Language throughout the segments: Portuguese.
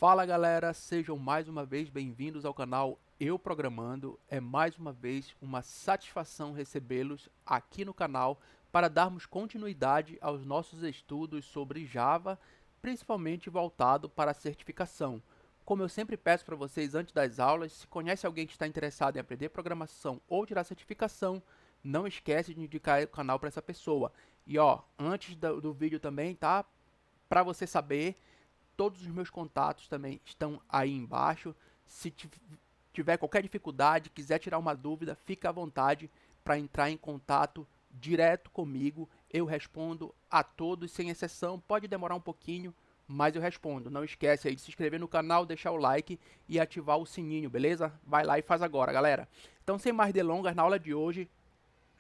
Fala galera, sejam mais uma vez bem-vindos ao canal Eu Programando. É mais uma vez uma satisfação recebê-los aqui no canal para darmos continuidade aos nossos estudos sobre Java, principalmente voltado para a certificação. Como eu sempre peço para vocês antes das aulas, se conhece alguém que está interessado em aprender programação ou tirar certificação, não esquece de indicar o canal para essa pessoa. E ó, antes do vídeo também, tá? Para você saber, todos os meus contatos também estão aí embaixo. Se tiver qualquer dificuldade, quiser tirar uma dúvida, fica à vontade para entrar em contato direto comigo. Eu respondo a todos, sem exceção. Pode demorar um pouquinho, mas eu respondo. Não esquece aí de se inscrever no canal, deixar o like e ativar o sininho, beleza? Vai lá e faz agora, galera. Então, sem mais delongas, na aula de hoje,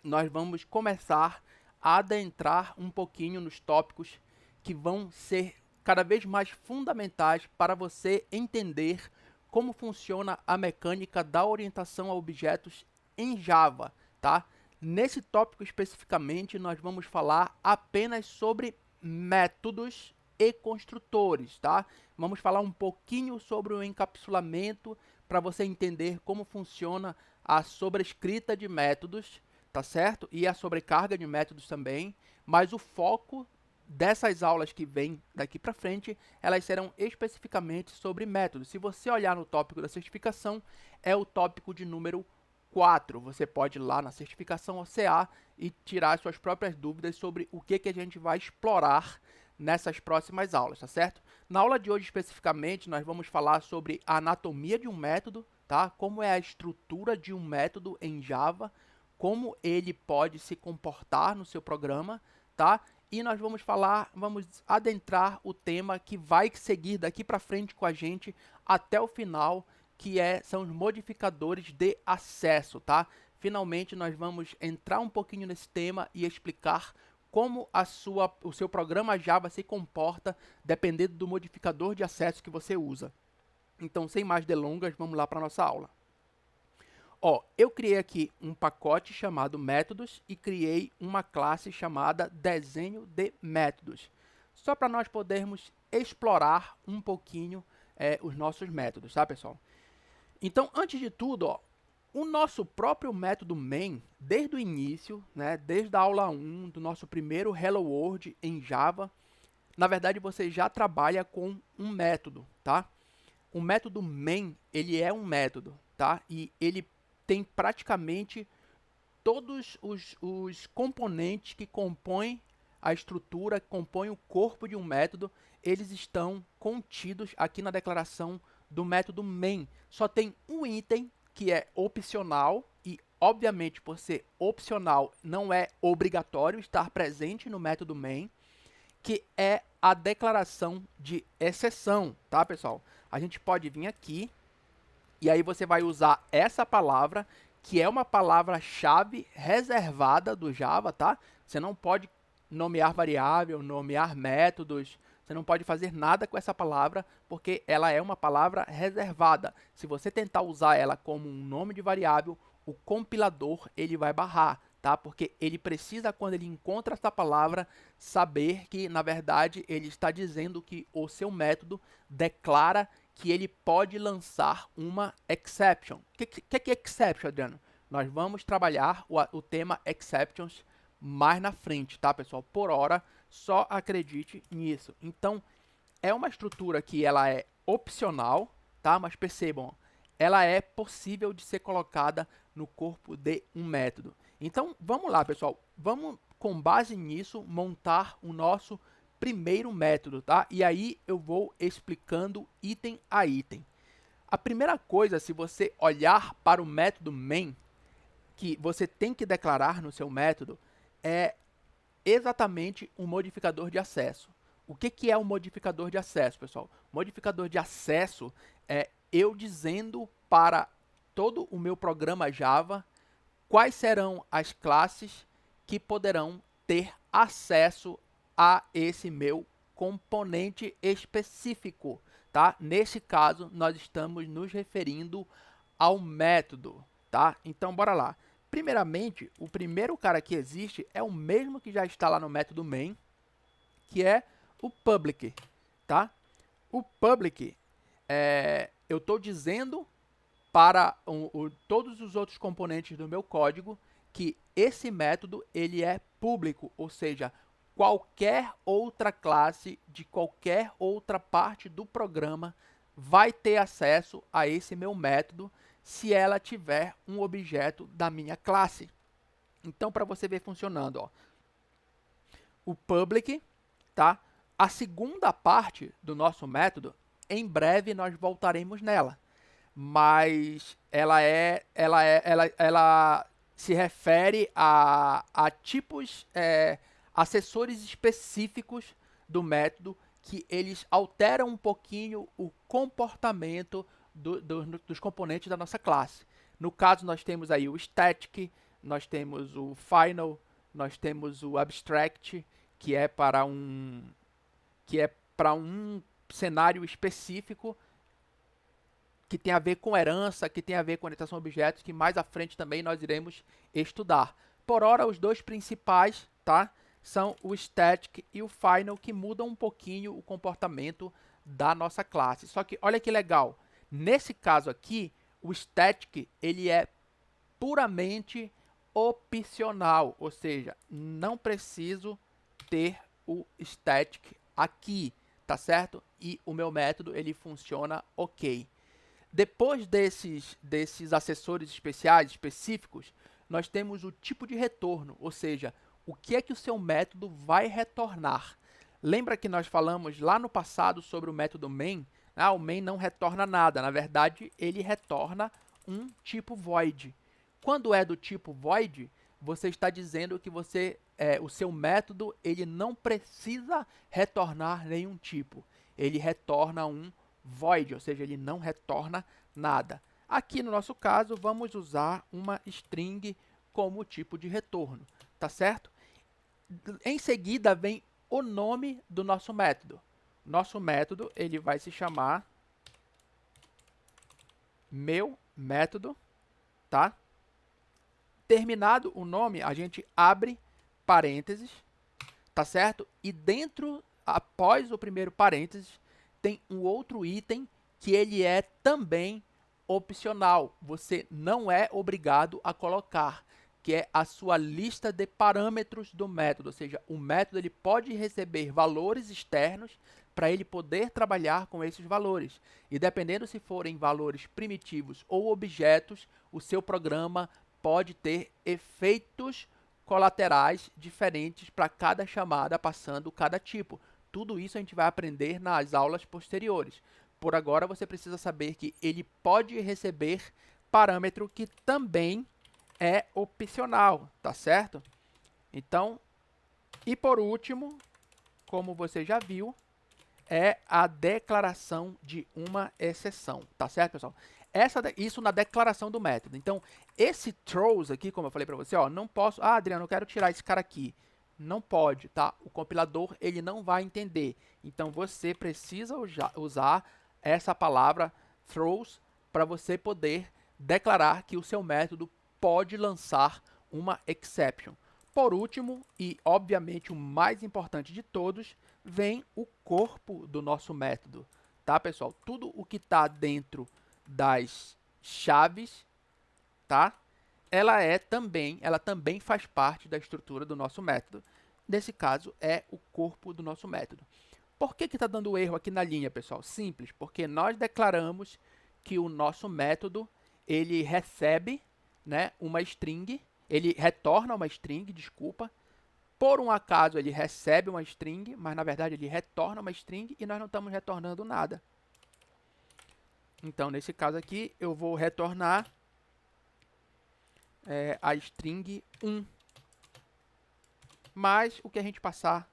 nós vamos começar a adentrar um pouquinho nos tópicos que vão ser cada vez mais fundamentais para você entender como funciona a mecânica da orientação a objetos em Java, tá? Nesse tópico especificamente, nós vamos falar apenas sobre métodos e construtores, tá? Vamos falar um pouquinho sobre o encapsulamento para você entender como funciona a sobrescrita de métodos, tá certo? E a sobrecarga de métodos também, mas o foco dessas aulas que vêm daqui para frente, elas serão especificamente sobre métodos. Se você olhar no tópico da certificação, é o tópico de número 4. Você pode ir lá na certificação OCA e tirar suas próprias dúvidas sobre o que a gente vai explorar nessas próximas aulas, tá certo? Na aula de hoje especificamente, nós vamos falar sobre a anatomia de um método, tá? Como é a estrutura de um método em Java, como ele pode se comportar no seu programa, tá? E nós vamos adentrar o tema que vai seguir daqui para frente com a gente até o final, que são os modificadores de acesso, tá? Finalmente nós vamos entrar um pouquinho nesse tema e explicar como o seu programa Java se comporta dependendo do modificador de acesso que você usa. Então, sem mais delongas, vamos lá para a nossa aula. Ó, eu criei aqui um pacote chamado métodos e criei uma classe chamada desenho de métodos, só para nós podermos explorar um pouquinho os nossos métodos, tá, pessoal? Então, antes de tudo, ó, o nosso próprio método main, desde o início, né, desde a aula 1 do nosso primeiro Hello World em Java, na verdade você já trabalha com um método, tá? O método main, ele é um método, tá? E ele tem praticamente todos os componentes que compõem a estrutura, que compõem o corpo de um método, eles estão contidos aqui na declaração do método main. Só tem um item que é opcional e, obviamente, por ser opcional, não é obrigatório estar presente no método main, que é a declaração de exceção, tá, pessoal? A gente pode vir aqui e aí você vai usar essa palavra, que é uma palavra-chave reservada do Java, tá? Você não pode nomear variável, nomear métodos, você não pode fazer nada com essa palavra, porque ela é uma palavra reservada. Se você tentar usar ela como um nome de variável, o compilador ele vai barrar, tá? Porque ele precisa, quando ele encontra essa palavra, saber que, na verdade, ele está dizendo que o seu método declara que ele pode lançar uma exception. O que é exception, Adriano? Nós vamos trabalhar o tema exceptions mais na frente, tá, pessoal? Por hora, só acredite nisso. Então, é uma estrutura que ela é opcional, tá? Mas percebam, ela é possível de ser colocada no corpo de um método. Então, vamos lá, pessoal. Vamos, com base nisso, montar o nosso primeiro método, tá? E aí eu vou explicando item a item. A primeira coisa, se você olhar para o método main, que você tem que declarar no seu método, é exatamente um modificador de acesso. O que é um modificador de acesso, pessoal? Modificador de acesso é eu dizendo para todo o meu programa Java quais serão as classes que poderão ter acesso a esse meu componente específico, tá? Nesse caso, nós estamos nos referindo ao método, tá? Então, bora lá. Primeiramente, o primeiro cara que existe é o mesmo que já está lá no método main, que é o public, tá? O public eu estou dizendo para todos os outros componentes do meu código que esse método ele é público, ou seja, qualquer outra classe de qualquer outra parte do programa vai ter acesso a esse meu método se ela tiver um objeto da minha classe. Então, para você ver funcionando, ó, o public, tá? A segunda parte do nosso método, em breve nós voltaremos nela, mas ela se refere a tipos, acessores específicos do método que eles alteram um pouquinho o comportamento dos componentes da nossa classe. No caso, nós temos aí o static, nós temos o final, nós temos o abstract, que é para um cenário específico que tem a ver com herança, que tem a ver com orientação a objetos, que mais à frente também nós iremos estudar. Por ora, os dois principais, tá, são o static e o final, que mudam um pouquinho o comportamento da nossa classe. Só que olha que legal, nesse caso aqui, o static ele é puramente opcional, ou seja, não preciso ter o static aqui, tá certo? E o meu método ele funciona ok. Depois desses acessores especiais, específicos, nós temos o tipo de retorno, ou seja, o que é que o seu método vai retornar. Lembra que nós falamos lá no passado sobre o método main? O main não retorna nada, na verdade ele retorna um tipo void. Quando é do tipo void, você está dizendo que o seu método ele não precisa retornar nenhum tipo. Ele retorna um void, ou seja, ele não retorna nada. Aqui no nosso caso, vamos usar uma string como tipo de retorno, tá certo? Em seguida vem o nome do nosso método. Nosso método ele vai se chamar meu método, tá? Terminado o nome, a gente abre parênteses, tá certo? E dentro, após o primeiro parênteses, tem um outro item que ele é também opcional. Você não é obrigado a colocar, que é a sua lista de parâmetros do método. Ou seja, o método ele pode receber valores externos para ele poder trabalhar com esses valores. E dependendo se forem valores primitivos ou objetos, o seu programa pode ter efeitos colaterais diferentes para cada chamada passando cada tipo. Tudo isso a gente vai aprender nas aulas posteriores. Por agora, você precisa saber que ele pode receber parâmetro que também é opcional, tá certo? Então, e por último, como você já viu, é a declaração de uma exceção, tá certo, pessoal? Isso na declaração do método. Então, esse throws aqui, como eu falei para você, ó, não posso... Ah, Adriano, eu quero tirar esse cara aqui. Não pode, tá? O compilador, ele não vai entender. Então, você precisa usar essa palavra throws para você poder declarar que o seu método pode lançar uma exception. Por último, e obviamente o mais importante de todos, vem o corpo do nosso método, tá, pessoal? Tudo o que está dentro das chaves, tá? Ela também faz parte da estrutura do nosso método. Nesse caso, é o corpo do nosso método. Por que está dando erro aqui na linha, pessoal? Simples, porque nós declaramos que o nosso método ele recebe, né, uma string, ele retorna uma string, desculpa. Por um acaso ele recebe uma string, mas na verdade ele retorna uma string e nós não estamos retornando nada. Então, nesse caso aqui, eu vou retornar a string 1, mais o que a gente passar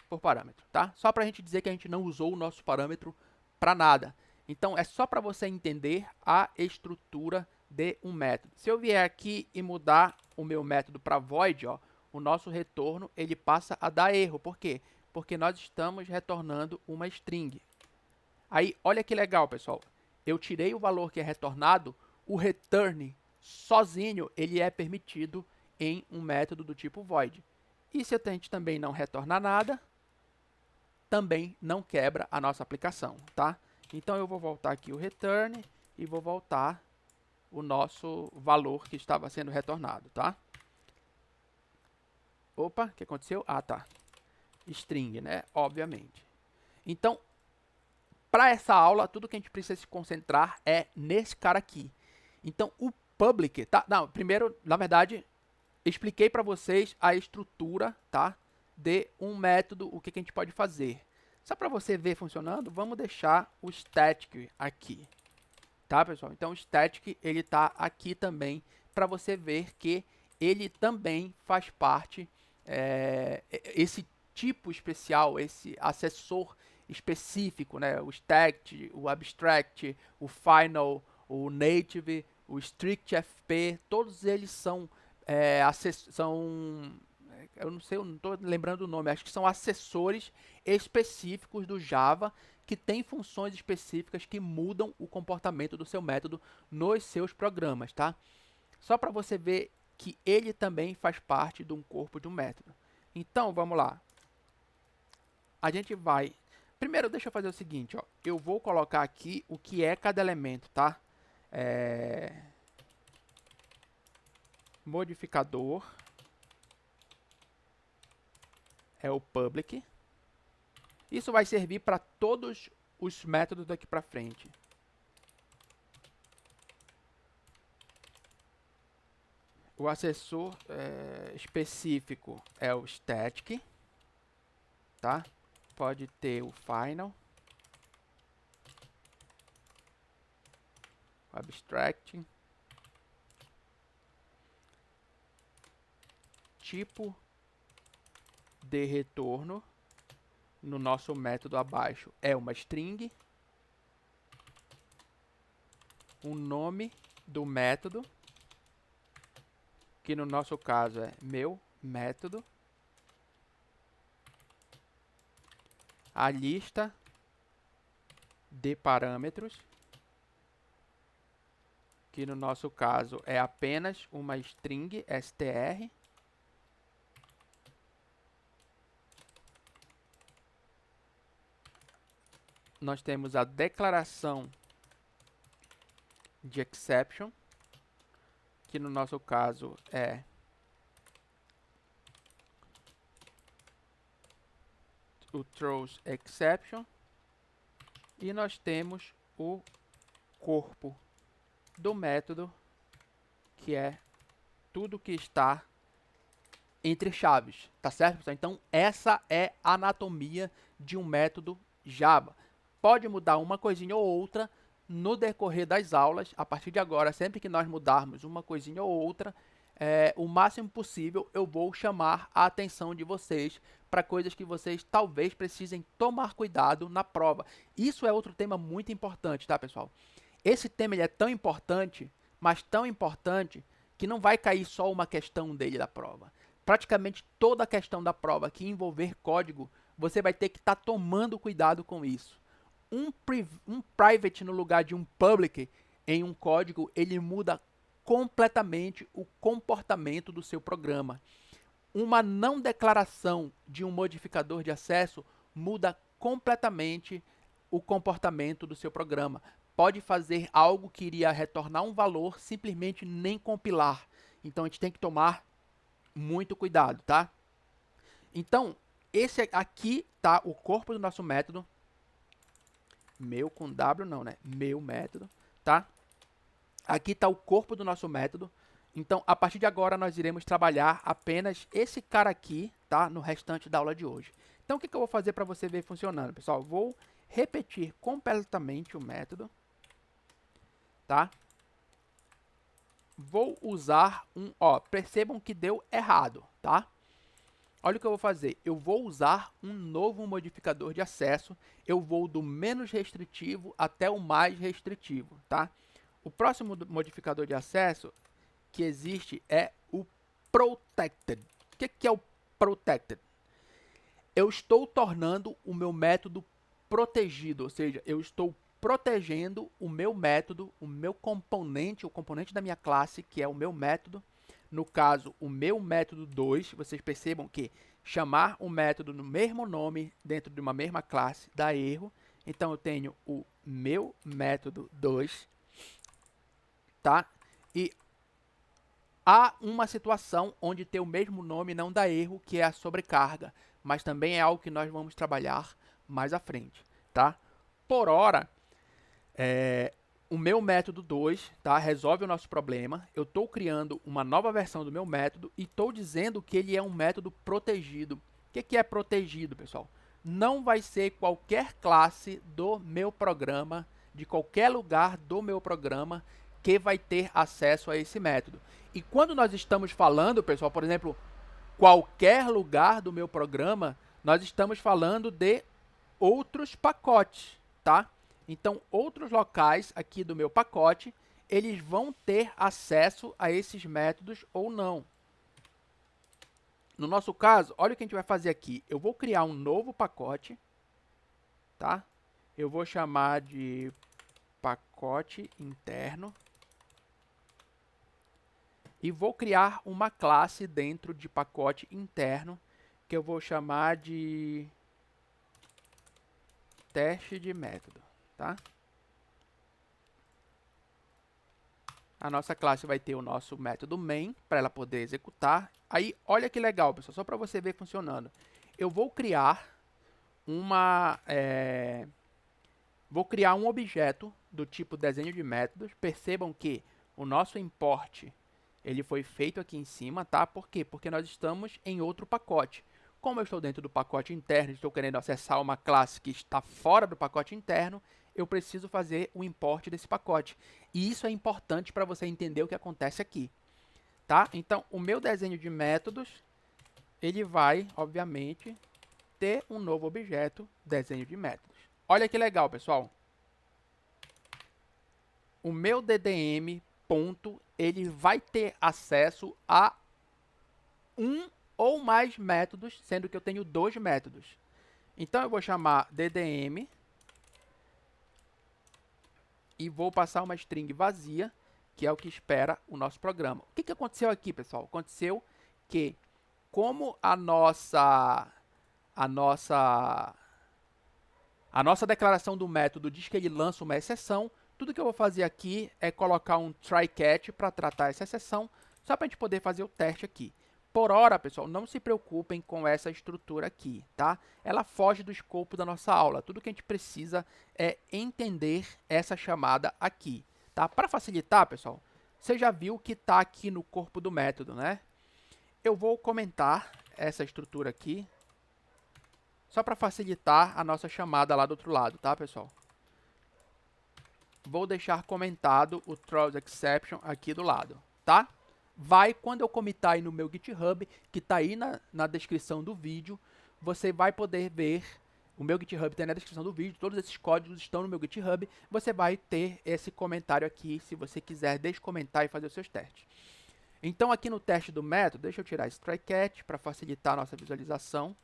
por parâmetro, tá? Só para a gente dizer que a gente não usou o nosso parâmetro para nada. Então, é só para você entender a estrutura de um método. Se eu vier aqui e mudar o meu método para void, ó, o nosso retorno ele passa a dar erro. Por quê? Porque nós estamos retornando uma string. Aí, olha que legal, pessoal. Eu tirei o valor que é retornado, o return sozinho ele é permitido em um método do tipo void. E se a gente também não retornar nada, também não quebra a nossa aplicação, tá? Então eu vou voltar aqui o return e vou voltar o nosso valor que estava sendo retornado, tá? Opa, o que aconteceu? Ah, tá. String, né? Obviamente. Então, para essa aula, tudo que a gente precisa se concentrar é nesse cara aqui. Então, o public, tá? Não, primeiro, na verdade, expliquei para vocês a estrutura, tá? De um método, o que a gente pode fazer. Só para você ver funcionando, vamos deixar o static aqui, tá, pessoal? Então, o static, ele tá aqui também para você ver que ele também faz parte, esse tipo especial, esse acessor específico, né? O static, o abstract, o final, o native, o strict FP, todos eles são, eu não sei, eu não estou lembrando o nome, acho que são acessores específicos do Java que têm funções específicas que mudam o comportamento do seu método nos seus programas, tá? Só para você ver que ele também faz parte de um corpo de um método. Então, vamos lá. A gente vai... Primeiro, deixa eu fazer o seguinte, ó. Eu vou colocar aqui o que é cada elemento, tá? Modificador é o public. Isso vai servir para todos os métodos daqui para frente. O acessor específico é o static, tá? Pode ter o final, o abstract, tipo de retorno no nosso método abaixo é uma string, o nome do método, que no nosso caso é meu método, a lista de parâmetros, que no nosso caso é apenas uma string str, nós temos a declaração de exception, que no nosso caso é o throws exception, e nós temos o corpo do método, que é tudo que está entre chaves, tá certo, pessoal? Então, essa é a anatomia de um método Java. Pode mudar uma coisinha ou outra no decorrer das aulas. A partir de agora, sempre que nós mudarmos uma coisinha ou outra, o máximo possível eu vou chamar a atenção de vocês para coisas que vocês talvez precisem tomar cuidado na prova. Isso é outro tema muito importante, tá, pessoal? Esse tema ele é tão importante, mas tão importante, que não vai cair só uma questão dele da prova. Praticamente toda a questão da prova que envolver código, você vai ter que estar tomando cuidado com isso. Um private no lugar de um public em um código, ele muda completamente o comportamento do seu programa. Uma não declaração de um modificador de acesso muda completamente o comportamento do seu programa. Pode fazer algo que iria retornar um valor, simplesmente nem compilar. Então a gente tem que tomar muito cuidado, tá? Então, esse aqui tá o corpo do nosso método. Meu com W não, né? Meu método, tá? Aqui está o corpo do nosso método. Então, a partir de agora, nós iremos trabalhar apenas esse cara aqui, tá? No restante da aula de hoje. Então, o que eu vou fazer para você ver funcionando, pessoal? Vou repetir completamente o método, tá? Vou usar percebam que deu errado, tá? Olha o que eu vou fazer. Eu vou usar um novo modificador de acesso. Eu vou do menos restritivo até o mais restritivo, tá? O próximo modificador de acesso que existe é o protected. O que é o protected? Eu estou tornando o meu método protegido, ou seja, eu estou protegendo o meu método, o meu componente, o componente da minha classe, que é o meu método. No caso, o meu método 2, vocês percebam que chamar um método no mesmo nome dentro de uma mesma classe dá erro. Então, eu tenho o meu método 2, tá? E há uma situação onde ter o mesmo nome não dá erro, que é a sobrecarga, mas também é algo que nós vamos trabalhar mais à frente, tá? Por hora, o meu método 2, tá, resolve o nosso problema. Eu estou criando uma nova versão do meu método e estou dizendo que ele é um método protegido. O que é protegido, pessoal? Não vai ser qualquer classe do meu programa, de qualquer lugar do meu programa, que vai ter acesso a esse método. E quando nós estamos falando, pessoal, por exemplo, qualquer lugar do meu programa, nós estamos falando de outros pacotes, tá? Então, outros locais aqui do meu pacote, eles vão ter acesso a esses métodos ou não. No nosso caso, olha o que a gente vai fazer aqui. Eu vou criar um novo pacote, tá? Eu vou chamar de pacote interno. E vou criar uma classe dentro de pacote interno, que eu vou chamar de teste de método, tá? A nossa classe vai ter o nosso método main, para ela poder executar. Aí, olha que legal, pessoal, só para você ver funcionando. Eu vou criar vou criar um objeto do tipo desenho de métodos. Percebam que o nosso import ele foi feito aqui em cima, tá? Por quê? Porque nós estamos em outro pacote. Como eu estou dentro do pacote interno e estou querendo acessar uma classe que está fora do pacote interno, eu preciso fazer o import desse pacote. E isso é importante para você entender o que acontece aqui, tá? Então, o meu desenho de métodos, ele vai, obviamente, ter um novo objeto, desenho de métodos. Olha que legal, pessoal. O meu DDM ponto, ele vai ter acesso a um ou mais métodos, sendo que eu tenho 2 métodos. Então, eu vou chamar DDM e vou passar uma string vazia, que é o que espera o nosso programa. O que aconteceu aqui, pessoal? Aconteceu que, como a nossa declaração do método diz que ele lança uma exceção, tudo que eu vou fazer aqui é colocar um try-catch para tratar essa exceção, só para a gente poder fazer o teste aqui. Por hora, pessoal, não se preocupem com essa estrutura aqui, tá? Ela foge do escopo da nossa aula. Tudo que a gente precisa é entender essa chamada aqui, tá? Para facilitar, pessoal, você já viu que está aqui no corpo do método, né? Eu vou comentar essa estrutura aqui, só para facilitar a nossa chamada lá do outro lado, tá, pessoal? Vou deixar comentado o throws exception aqui do lado, tá? Vai, quando eu comitar aí no meu GitHub, que está aí na descrição do vídeo, você vai poder ver, o meu GitHub tem na descrição do vídeo, todos esses códigos estão no meu GitHub, você vai ter esse comentário aqui, se você quiser descomentar e fazer os seus testes. Então, aqui no teste do método, deixa eu tirar esse try-catch para facilitar a nossa visualização.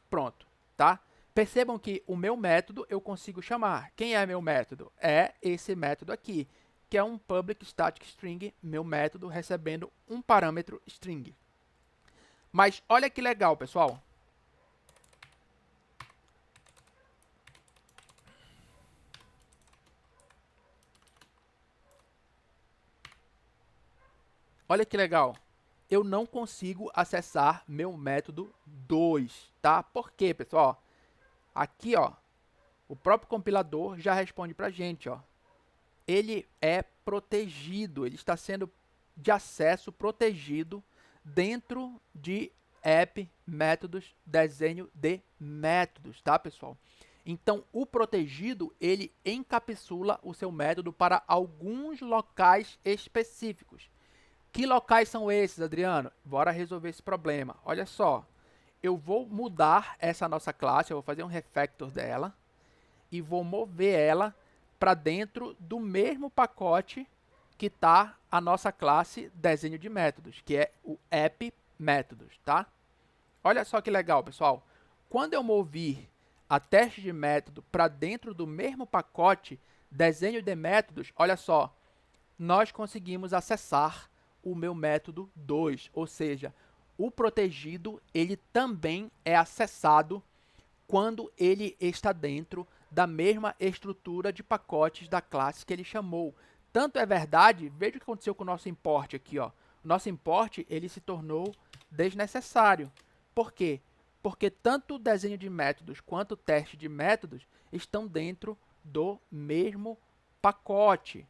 Pronto, tá? Percebam que o meu método eu consigo chamar. Quem é meu método? É esse método aqui, que é um public static string, meu método recebendo um parâmetro string. Mas olha que legal, pessoal. Olha que legal. Eu não consigo acessar meu método 2, tá? Por quê, pessoal? Aqui, ó, o próprio compilador já responde pra gente, ó. Ele é protegido, ele está sendo de acesso protegido dentro de app métodos, desenho de métodos, tá, pessoal? Então, o protegido, ele encapsula o seu método para alguns locais específicos. Que locais são esses, Adriano? Bora resolver esse problema. Olha só, eu vou mudar essa nossa classe, eu vou fazer um refactor dela e vou mover ela para dentro do mesmo pacote que está a nossa classe desenho de métodos, que é o app métodos, tá? Olha só que legal, pessoal. Quando eu mover a teste de método para dentro do mesmo pacote desenho de métodos, olha só, nós conseguimos acessar o meu método 2, ou seja, o protegido ele também é acessado quando ele está dentro da mesma estrutura de pacotes da classe que ele chamou. Tanto é verdade, veja o que aconteceu com o nosso import aqui, ó. O nosso import ele se tornou desnecessário. Por quê? Porque tanto o desenho de métodos quanto o teste de métodos estão dentro do mesmo pacote.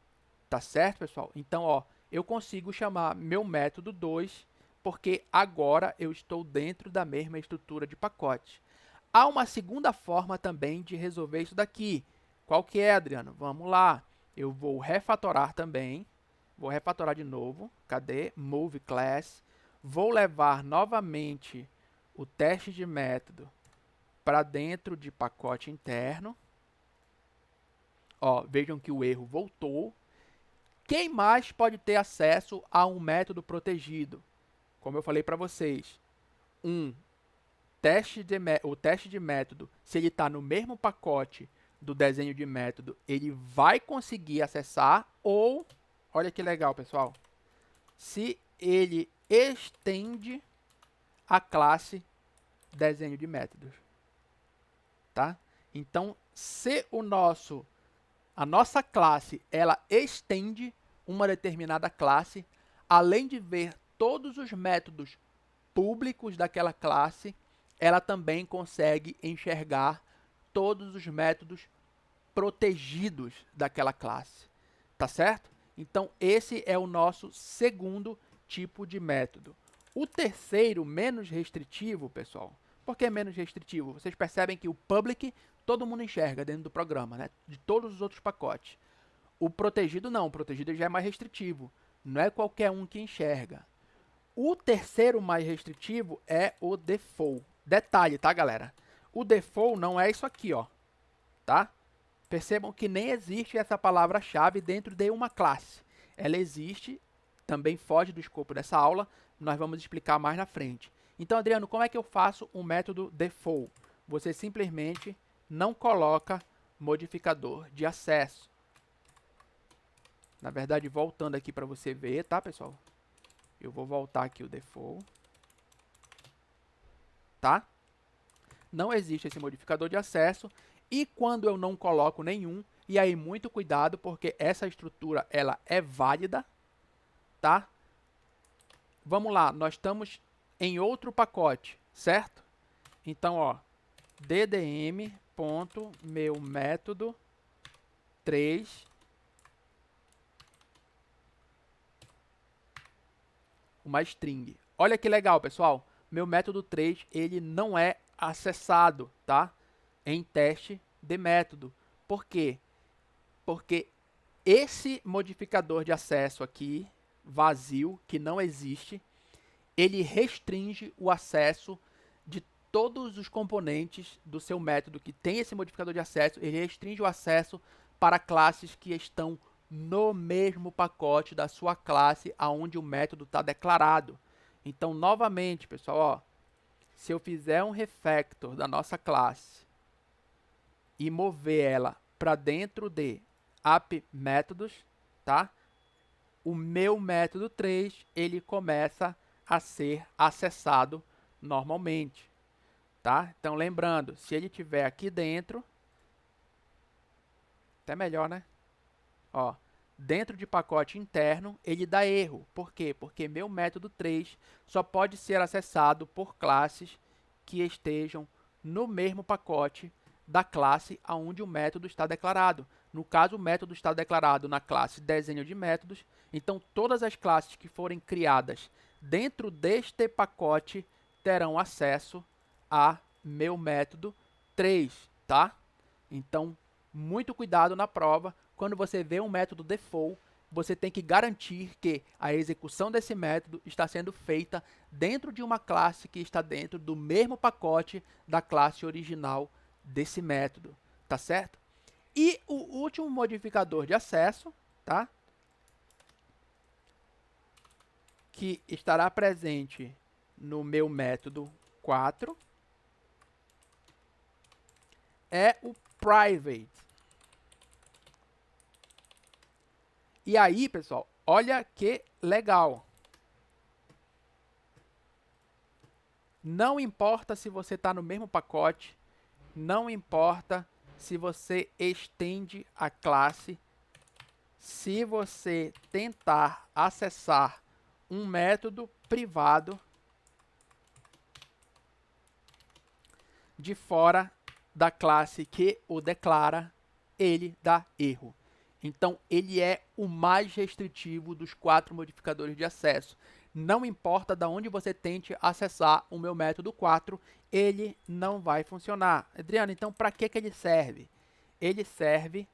Tá certo, pessoal? Então, ó, eu consigo chamar meu método 2 porque agora eu estou dentro da mesma estrutura de pacotes. Há uma segunda forma também de resolver isso daqui. Qual que é, Adriano? Vamos lá. Eu vou refatorar também. Vou refatorar de novo. Cadê? Move class. Vou levar novamente o teste de método para dentro de pacote interno. Ó, vejam que o erro voltou. Quem mais pode ter acesso a um método protegido? Como eu falei para vocês, o teste de método, se ele está no mesmo pacote do desenho de método, ele vai conseguir acessar, ou, olha que legal, pessoal, se ele estende a classe desenho de métodos, tá? Então, se a nossa classe, ela estende uma determinada classe, além de ver todos os métodos públicos daquela classe, ela também consegue enxergar todos os métodos protegidos daquela classe, tá certo? Então, esse é o nosso segundo tipo de método. O terceiro, menos restritivo, pessoal, por que menos restritivo? Vocês percebem que o public todo mundo enxerga dentro do programa, né? De todos os outros pacotes. O protegido não, o protegido já é mais restritivo. Não é qualquer um que enxerga. O terceiro mais restritivo é o default. Detalhe, tá, galera? O default não é isso aqui, ó, tá? Percebam que nem existe essa palavra-chave dentro de uma classe. Ela existe, também foge do escopo dessa aula, nós vamos explicar mais na frente. Então, Adriano, como é que eu faço um método default? Você simplesmente não coloca modificador de acesso. Na verdade, voltando aqui para você ver, tá, pessoal? Eu vou voltar aqui o default. Tá? Não existe esse modificador de acesso. E quando eu não coloco nenhum, e aí muito cuidado, porque essa estrutura ela é válida, tá? Vamos lá, nós estamos em outro pacote, certo? Então, ó, ddm.meumétodo 3 uma string. Olha que legal, pessoal. Meu método 3, ele não é acessado, tá? Em teste de método. Por quê? Porque esse modificador de acesso aqui, vazio, que não existe, ele restringe o acesso de todos os componentes do seu método que tem esse modificador de acesso, ele restringe o acesso para classes que estão no mesmo pacote da sua classe aonde o método está declarado. Então, novamente, pessoal, ó, se eu fizer um refactor da nossa classe e mover ela para dentro de app métodos, tá? O meu método 3, ele começa a ser acessado normalmente, tá? Então, lembrando, se ele tiver aqui dentro, até melhor, né? Ó, dentro de pacote interno, ele dá erro. Por quê? Porque meu método 3 só pode ser acessado por classes que estejam no mesmo pacote da classe onde o método está declarado. No caso, o método está declarado na classe desenho de métodos, então todas as classes que forem criadas dentro deste pacote terão acesso a meu método 3, tá? Então, muito cuidado na prova. Quando você vê um método default, você tem que garantir que a execução desse método está sendo feita dentro de uma classe que está dentro do mesmo pacote da classe original desse método, tá certo? E o último modificador de acesso, tá? Que estará presente no meu método 4 é o private. E aí, pessoal, olha que legal. Não importa se você está no mesmo pacote, não importa se você estende a classe, se você tentar acessar um método privado de fora da classe que o declara, ele dá erro. Então, ele é o mais restritivo dos 4 modificadores de acesso. Não importa de onde você tente acessar o meu método 4, ele não vai funcionar. Adriano, então para que ele serve? Ele serve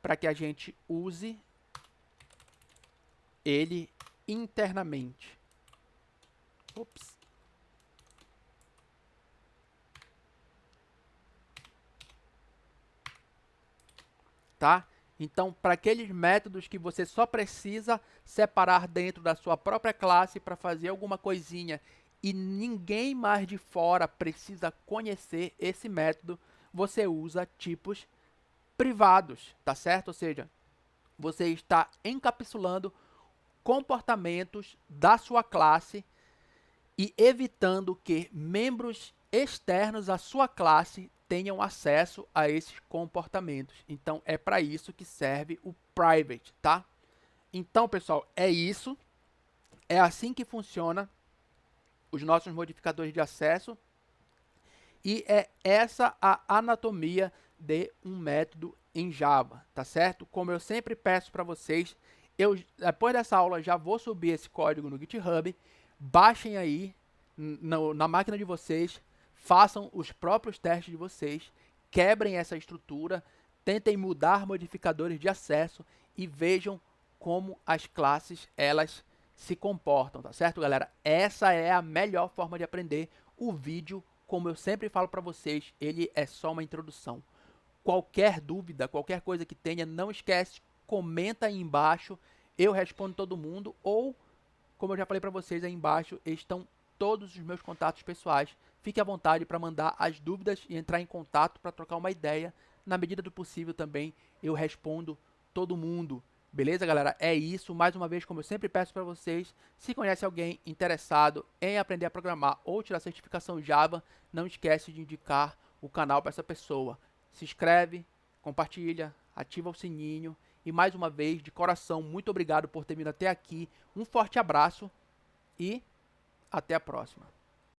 para que a gente use ele internamente. Ops. Tá? Então, para aqueles métodos que você só precisa separar dentro da sua própria classe para fazer alguma coisinha e ninguém mais de fora precisa conhecer esse método, você usa tipos privados, tá certo? Ou seja, você está encapsulando comportamentos da sua classe e evitando que membros externos à sua classe tenham acesso a esses comportamentos. Então, é para isso que serve o private, tá? Então, pessoal, é isso. É assim que funciona os nossos modificadores de acesso. E é essa a anatomia de um método em Java, tá certo? Como eu sempre peço para vocês, eu depois dessa aula já vou subir esse código no GitHub, baixem aí na máquina de vocês, façam os próprios testes de vocês, quebrem essa estrutura, tentem mudar modificadores de acesso e vejam como as classes elas se comportam, tá certo, galera? Essa é a melhor forma de aprender. O vídeo, como eu sempre falo para vocês, ele é só uma introdução. Qualquer dúvida, qualquer coisa que tenha, não esquece, comenta aí embaixo, eu respondo todo mundo, ou, como eu já falei para vocês, aí embaixo estão todos os meus contatos pessoais. Fique à vontade para mandar as dúvidas e entrar em contato para trocar uma ideia. Na medida do possível também, eu respondo todo mundo. Beleza, galera? É isso. Mais uma vez, como eu sempre peço para vocês, se conhece alguém interessado em aprender a programar ou tirar certificação Java, não esquece de indicar o canal para essa pessoa. Se inscreve, compartilha, ativa o sininho. E mais uma vez, de coração, muito obrigado por ter vindo até aqui. Um forte abraço e até a próxima.